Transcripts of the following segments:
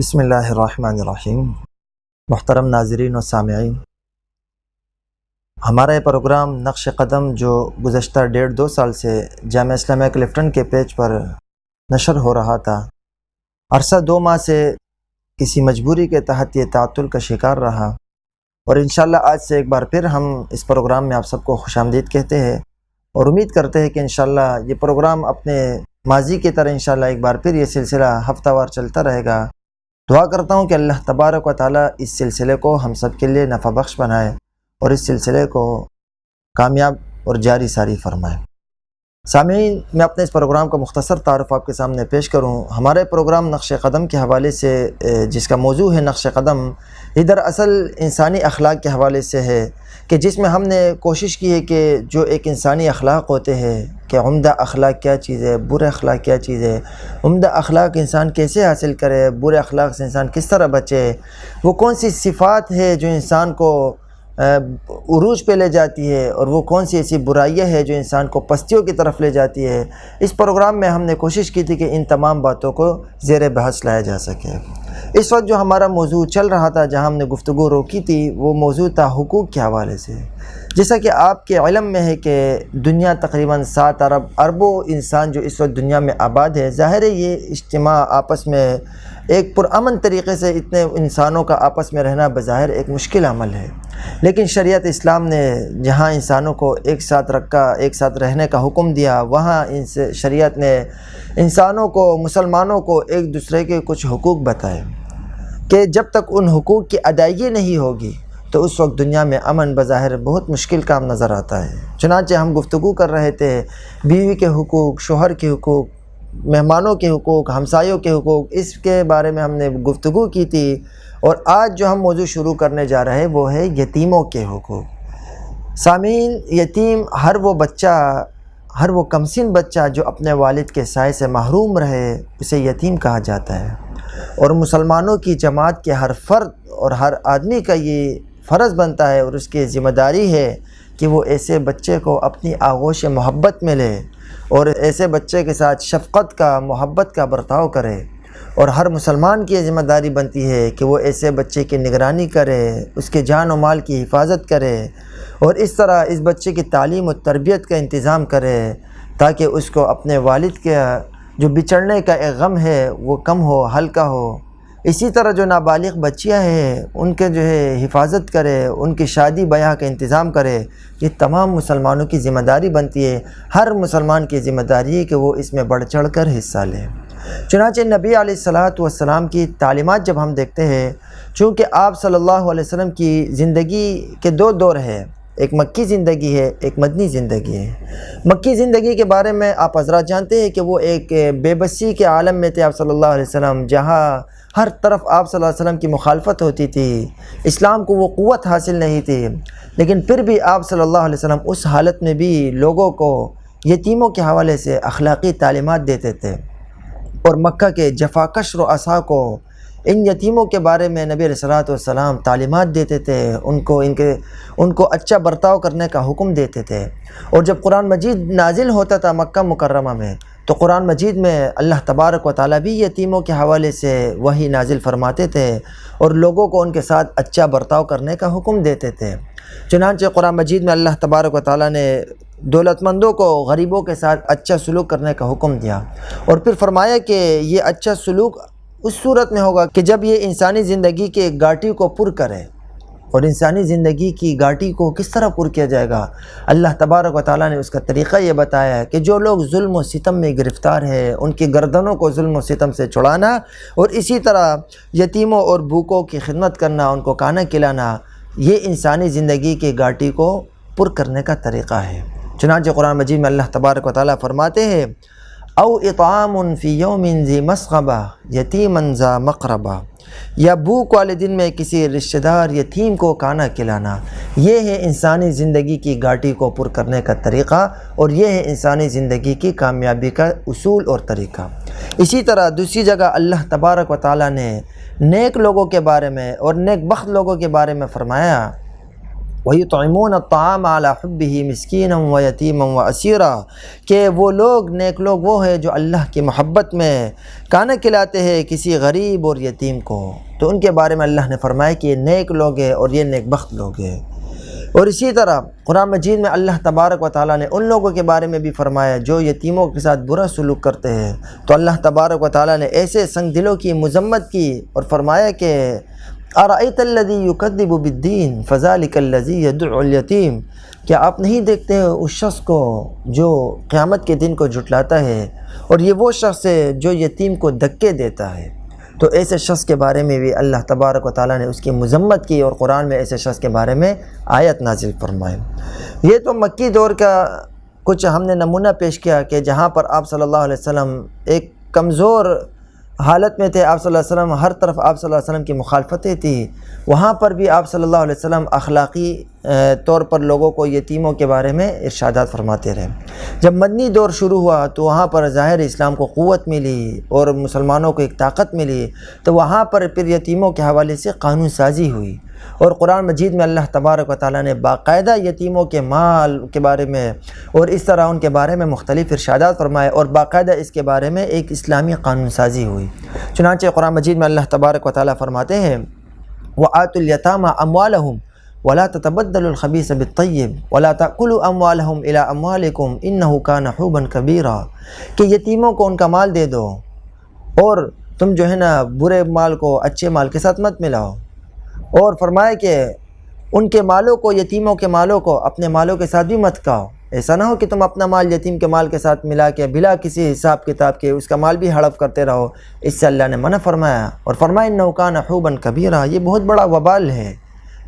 بسم اللہ الرحمن الرحیم۔ محترم ناظرین و سامعین، ہمارا یہ پروگرام نقش قدم جو گزشتہ 1.5-2 سال سے جامعہ اسلامیہ کلفٹن کے پیج پر نشر ہو رہا تھا، عرصہ 2 ماہ سے کسی مجبوری کے تحت یہ تعطل کا شکار رہا، اور انشاءاللہ آج سے ایک بار پھر ہم اس پروگرام میں آپ سب کو خوش آمدید کہتے ہیں اور امید کرتے ہیں کہ انشاءاللہ یہ پروگرام اپنے ماضی کی طرح انشاءاللہ ایک بار پھر یہ سلسلہ ہفتہ وار چلتا رہے گا۔ دعا کرتا ہوں کہ اللہ تبارک و تعالیٰ اس سلسلے کو ہم سب کے لیے نفع بخش بنائے اور اس سلسلے کو کامیاب اور جاری ساری فرمائے۔ سامعین، میں اپنے اس پروگرام کا مختصر تعارف آپ کے سامنے پیش کروں۔ ہمارے پروگرام نقش قدم کے حوالے سے جس کا موضوع ہے نقش قدم، ادھر اصل انسانی اخلاق کے حوالے سے ہے کہ جس میں ہم نے کوشش کی ہے کہ جو ایک انسانی اخلاق ہوتے ہیں کہ عمدہ اخلاق کیا چیز ہے، برے اخلاق کیا چیز ہے، عمدہ اخلاق انسان کیسے حاصل کرے، برے اخلاق سے انسان کس طرح بچے، وہ کون سی صفات ہے جو انسان کو عروج پہ لے جاتی ہے، اور وہ کون سی ایسی برائیاں ہے جو انسان کو پستیوں کی طرف لے جاتی ہے۔ اس پروگرام میں ہم نے کوشش کی تھی کہ ان تمام باتوں کو زیر بحث لایا جا سکے۔ اس وقت جو ہمارا موضوع چل رہا تھا، جہاں ہم نے گفتگو روکی تھی، وہ موضوع تھا حقوق کے حوالے سے۔ جیسا کہ آپ کے علم میں ہے کہ دنیا تقریباً 7 اربوں انسان جو اس وقت دنیا میں آباد ہے، ظاہر ہے یہ اجتماع آپس میں ایک پرامن طریقے سے اتنے انسانوں کا آپس میں رہنا بظاہر ایک مشکل عمل ہے، لیکن شریعت اسلام نے جہاں انسانوں کو ایک ساتھ رہنے کا حکم دیا، وہاں شریعت نے انسانوں کو، مسلمانوں کو ایک دوسرے کے کچھ حقوق بتائے کہ جب تک ان حقوق کی ادائیگی نہیں ہوگی تو اس وقت دنیا میں امن بظاہر بہت مشکل کام نظر آتا ہے۔ چنانچہ ہم گفتگو کر رہے تھے بیوی کے حقوق، شوہر کے حقوق، مہمانوں کے حقوق، ہمسایوں کے حقوق، اس کے بارے میں ہم نے گفتگو کی تھی، اور آج جو ہم موضوع شروع کرنے جا رہے ہیں وہ ہے یتیموں کے حقوق۔ سامعین، یتیم ہر وہ کمسن بچہ جو اپنے والد کے سائے سے محروم رہے، اسے یتیم کہا جاتا ہے، اور مسلمانوں کی جماعت کے ہر فرد اور ہر آدمی کا یہ فرض بنتا ہے اور اس کی ذمہ داری ہے کہ وہ ایسے بچے کو اپنی آغوش محبت میں لے اور ایسے بچے کے ساتھ شفقت کا، محبت کا برتاؤ کرے، اور ہر مسلمان کی یہ ذمہ داری بنتی ہے کہ وہ ایسے بچے کی نگرانی کرے، اس کے جان و مال کی حفاظت کرے، اور اس طرح اس بچے کی تعلیم و تربیت کا انتظام کرے تاکہ اس کو اپنے والد کے جو بچھڑنے کا ایک غم ہے وہ کم ہو، ہلکا ہو۔ اسی طرح جو نابالغ بچیاں ہیں ان کے جو ہے حفاظت کرے، ان کی شادی بیاہ کا انتظام کرے۔ یہ تمام مسلمانوں کی ذمہ داری بنتی ہے، ہر مسلمان کی ذمہ داری ہے کہ وہ اس میں بڑھ چڑھ کر حصہ لے۔ چنانچہ نبی علیہ السلام کی تعلیمات جب ہم دیکھتے ہیں، چونکہ آپ صلی اللہ علیہ وسلم کی زندگی کے 2 دور ہیں، ایک مکی زندگی ہے، ایک مدنی زندگی ہے۔ مکی زندگی کے بارے میں آپ حضرات جانتے ہیں کہ وہ ایک بے بسی کے عالم میں تھے آپ صلی اللہ علیہ وسلم، جہاں ہر طرف آپ صلی اللہ علیہ وسلم کی مخالفت ہوتی تھی، اسلام کو وہ قوت حاصل نہیں تھی، لیکن پھر بھی آپ صلی اللہ علیہ وسلم اس حالت میں بھی لوگوں کو یتیموں کے حوالے سے اخلاقی تعلیمات دیتے تھے، اور مکہ کے جفاکش رؤساء کو ان یتیموں کے بارے میں نبی علیہ السلام تعلیمات دیتے تھے، ان کو اچھا برتاؤ کرنے کا حکم دیتے تھے۔ اور جب قرآن مجید نازل ہوتا تھا مکہ مکرمہ میں، تو قرآن مجید میں اللہ تبارک و تعالیٰ بھی یتیموں کے حوالے سے وحی نازل فرماتے تھے اور لوگوں کو ان کے ساتھ اچھا برتاؤ کرنے کا حکم دیتے تھے۔ چنانچہ قرآن مجید میں اللہ تبارک و تعالیٰ نے دولت مندوں کو غریبوں کے ساتھ اچھا سلوک کرنے کا حکم دیا، اور پھر فرمایا کہ یہ اچھا سلوک اس صورت میں ہوگا کہ جب یہ انسانی زندگی کے گاٹی کو پر کرے۔ اور انسانی زندگی کی گاٹی کو کس طرح پر کیا جائے گا؟ اللہ تبارک و تعالیٰ نے اس کا طریقہ یہ بتایا ہے کہ جو لوگ ظلم و ستم میں گرفتار ہیں ان کی گردنوں کو ظلم و ستم سے چھڑانا، اور اسی طرح یتیموں اور بھوکوں کی خدمت کرنا، ان کو کھانا کھلانا، یہ انسانی زندگی کی گاٹی کو پر کرنے کا طریقہ ہے۔ چنانچہ قرآن مجید میں اللہ تبارک و تعالیٰ فرماتے ہیں او اطعام فی یوم ذی مسغبہ یتیما ذا مقربہ، یا بھوک والے دن میں کسی رشتہ دار یتیم کو کھانا کھلانا، یہ ہے انسانی زندگی کی گاٹی کو پر کرنے کا طریقہ، اور یہ ہے انسانی زندگی کی کامیابی کا اصول اور طریقہ۔ اسی طرح دوسری جگہ اللہ تبارک و تعالیٰ نے نیک لوگوں کے بارے میں اور نیک بخت لوگوں کے بارے میں فرمایا وَيُطْعِمُونَ الطَّعَامَ عَلَى حُبِّهِ مِسْكِينًا وَيَتِيمًا وَأَسِيرًا کہ وہ لوگ نیک لوگ وہ ہیں جو اللہ کی محبت میں کھانا کھلاتے ہیں کسی غریب اور یتیم کو۔ تو ان کے بارے میں اللہ نے فرمایا کہ یہ نیک لوگ ہیں اور یہ نیک بخت لوگ ہیں۔ اور اسی طرح قرآن مجید میں اللہ تبارک و تعالیٰ نے ان لوگوں کے بارے میں بھی فرمایا جو یتیموں کے ساتھ برا سلوک کرتے ہیں، تو اللہ تبارک و تعالیٰ نے ایسے سنگ دلوں کی مذمت کی اور فرمایا کہ أَرَأَيْتَ الَّذِي يُكَذِّبُ بِالدِّينِ فَذَلِكَ الَّذِي يَدُعُّ الْيَتِيمَ کیا آپ نہیں دیکھتے اس شخص کو جو قیامت کے دن کو جھٹلاتا ہے، اور یہ وہ شخص ہے جو یتیم کو دھکے دیتا ہے۔ تو ایسے شخص کے بارے میں بھی اللہ تبارک و تعالیٰ نے اس کی مذمت کی اور قرآن میں ایسے شخص کے بارے میں آیت نازل فرمائی۔ یہ تو مکی دور کا کچھ ہم نے نمونہ پیش کیا کہ جہاں پر آپ صلی اللہ علیہ وسلم ایک کمزور حالت میں تھے۔ آپ صلی اللہ علیہ وسلم ہر طرف آپ صلی اللہ علیہ وسلم کی مخالفتیں تھیں، وہاں پر بھی آپ صلی اللہ علیہ وسلم اخلاقی طور پر لوگوں کو یتیموں کے بارے میں ارشادات فرماتے رہے۔ جب مدنی دور شروع ہوا تو وہاں پر ظاہر اسلام کو قوت ملی اور مسلمانوں کو ایک طاقت ملی، تو وہاں پر پھر یتیموں کے حوالے سے قانون سازی ہوئی، اور قرآن مجید میں اللہ تبارک و تعالیٰ نے باقاعدہ یتیموں کے مال کے بارے میں اور اس طرح ان کے بارے میں مختلف ارشادات فرمائے، اور باقاعدہ اس کے بارے میں ایک اسلامی قانون سازی ہوئی۔ چنانچہ قرآن مجید میں اللہ تبارک و تعالیٰ فرماتے ہیں وَآتُوا الْيَتَامَى أَمْوَالَهُمْ وَلَا تَتَبَدَّلُوا الْخَبِيثَ بِالطَّيِّبِ وَلَا تَأْكُلُوا أَمْوَالَهُمْ إِلَىٰ أَمْوَالِكُمْ إِنَّهُ كَانَ حُوبًا كَبِيرًا کہ یتیموں کو ان کا مال دے دو، اور تم جو ہے نا برے مال کو اچھے مال کے ساتھ مت ملاؤ، اور فرمایا کہ ان کے مالوں کو، یتیموں کے مالوں کو اپنے مالوں کے ساتھ بھی مت کھاؤ۔ ایسا نہ ہو کہ تم اپنا مال یتیم کے مال کے ساتھ ملا کے بلا کسی حساب کتاب کے اس کا مال بھی ہڑپ کرتے رہو، اس سے اللہ نے منع فرمایا، اور فرمایا إِنَّهُ كَانَ حُوبًا كَبِيرًا یہ بہت بڑا وبال ہے۔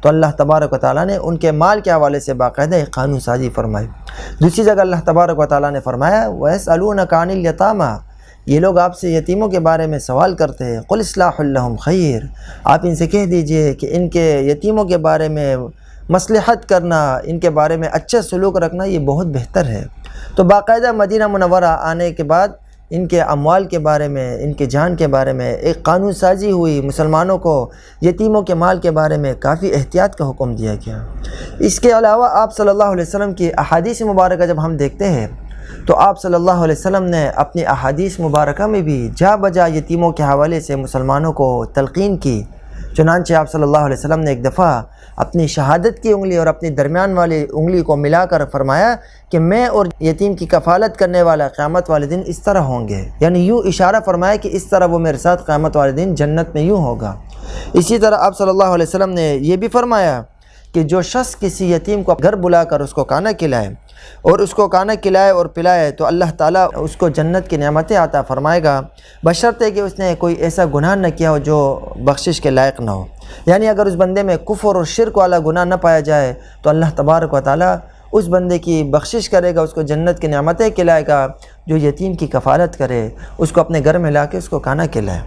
تو اللہ تبارک و تعالیٰ نے ان کے مال کے حوالے سے باقاعدہ ایک قانون سازی فرمائی۔ دوسری جگہ اللہ تبارک و تعالیٰ نے فرمایا وَيَسْأَلُونَكَ عَنِ الْيَتَامَى یہ لوگ آپ سے یتیموں کے بارے میں سوال کرتے ہیں، قُلْ إِصْلَاحٌ لَهُمْ خَيْرٌ آپ ان سے کہہ دیجئے کہ ان کے یتیموں کے بارے میں مصلحت کرنا، ان کے بارے میں اچھا سلوک رکھنا یہ بہت بہتر ہے۔ تو باقاعدہ مدینہ منورہ آنے کے بعد ان کے اموال کے بارے میں، ان کے جان کے بارے میں ایک قانون سازی ہوئی، مسلمانوں کو یتیموں کے مال کے بارے میں کافی احتیاط کا حکم دیا گیا۔ اس کے علاوہ آپ صلی اللہ علیہ وسلم کی احادیث مبارکہ جب ہم دیکھتے ہیں تو آپ صلی اللہ علیہ وسلم نے اپنی احادیث مبارکہ میں بھی جا بجا یتیموں کے حوالے سے مسلمانوں کو تلقین کی۔ چنانچہ آپ صلی اللہ علیہ وسلم نے ایک دفعہ اپنی شہادت کی انگلی اور اپنی درمیان والی انگلی کو ملا کر فرمایا کہ میں اور یتیم کی کفالت کرنے والا قیامت والے دن اس طرح ہوں گے، یعنی یوں اشارہ فرمایا کہ اس طرح وہ میرے ساتھ قیامت والے دن جنت میں یوں ہوگا۔ اسی طرح آپ صلی اللہ علیہ وسلم نے یہ بھی فرمایا کہ جو شخص کسی یتیم کو گھر بلا کر اس کو کھانا کھلائے اور اس کو کھانا کھلائے اور پلائے تو اللہ تعالیٰ اس کو جنت کی نعمتیں عطا فرمائے گا، بشرطے کہ اس نے کوئی ایسا گناہ نہ کیا ہو جو بخشش کے لائق نہ ہو۔ یعنی اگر اس بندے میں کفر اور شرک والا گناہ نہ پایا جائے تو اللہ تبارک و تعالیٰ اس بندے کی بخشش کرے گا، اس کو جنت کی نعمتیں کھلائے گا، جو یتیم کی کفالت کرے، اس کو اپنے گھر میں لا کے اس کو کھانا کھلائے۔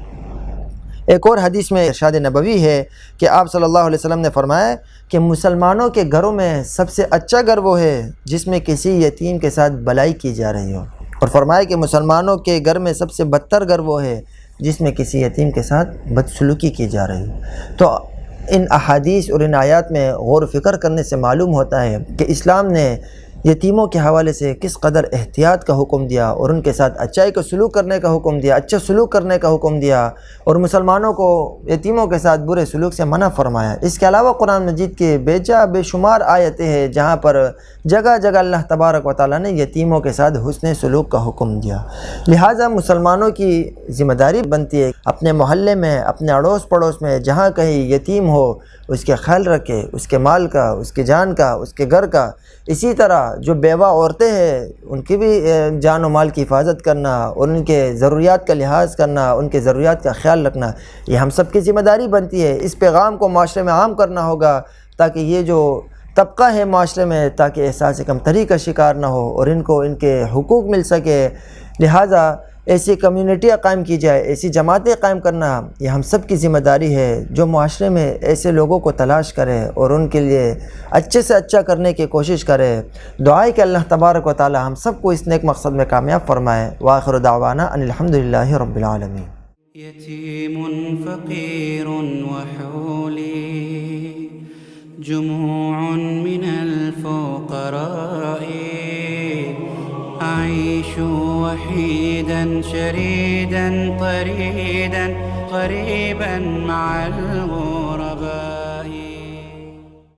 ایک اور حدیث میں ارشاد نبوی ہے کہ آپ صلی اللہ علیہ وسلم نے فرمایا کہ مسلمانوں کے گھروں میں سب سے اچھا گھر وہ ہے جس میں کسی یتیم کے ساتھ بلائی کی جا رہی ہو، اور فرمایا کہ مسلمانوں کے گھر میں سب سے بدتر گھر وہ ہے جس میں کسی یتیم کے ساتھ بدسلوکی کی جا رہی ہو۔ تو ان احادیث اور ان آیات میں غور و فکر کرنے سے معلوم ہوتا ہے کہ اسلام نے یتیموں کے حوالے سے کس قدر احتیاط کا حکم دیا اور ان کے ساتھ اچائی کو سلوک کرنے کا حکم دیا، اچھا سلوک کرنے کا حکم دیا، اور مسلمانوں کو یتیموں کے ساتھ برے سلوک سے منع فرمایا۔ اس کے علاوہ قرآن مجید کے بے شمار آیتیں ہیں جہاں پر جگہ جگہ اللہ تبارک و تعالیٰ نے یتیموں کے ساتھ حسن سلوک کا حکم دیا۔ لہٰذا مسلمانوں کی ذمہ داری بنتی ہے اپنے محلے میں، اپنے اڑوس پڑوس میں جہاں کہیں یتیم ہو اس کے خیال رکھے، اس کے مال کا، اس کے جان کا، اس کے گھر کا۔ اسی طرح جو بیوہ عورتیں ہیں ان کی بھی جان و مال کی حفاظت کرنا اور ان کے ضروریات کا لحاظ کرنا، ان کے ضروریات کا خیال رکھنا، یہ ہم سب کی ذمہ داری بنتی ہے۔ اس پیغام کو معاشرے میں عام کرنا ہوگا تاکہ یہ جو طبقہ ہے معاشرے میں تاکہ احساس کمتری کا شکار نہ ہو اور ان کو ان کے حقوق مل سکے۔ لہٰذا ایسی کمیونٹیاں قائم کی جائے، ایسی جماعتیں قائم کرنا یہ ہم سب کی ذمہ داری ہے، جو معاشرے میں ایسے لوگوں کو تلاش کرے اور ان کے لیے اچھے سے اچھا کرنے کی کوشش کرے۔ دعا ہے کہ اللہ تبارک و تعالی ہم سب کو اس نیک مقصد میں کامیاب فرمائے۔ وآخر دعوانا ان الحمدللہ رب العالمین۔ یتیم فقیر وحولی جموع شريدا طريدا قريبا مع الغرور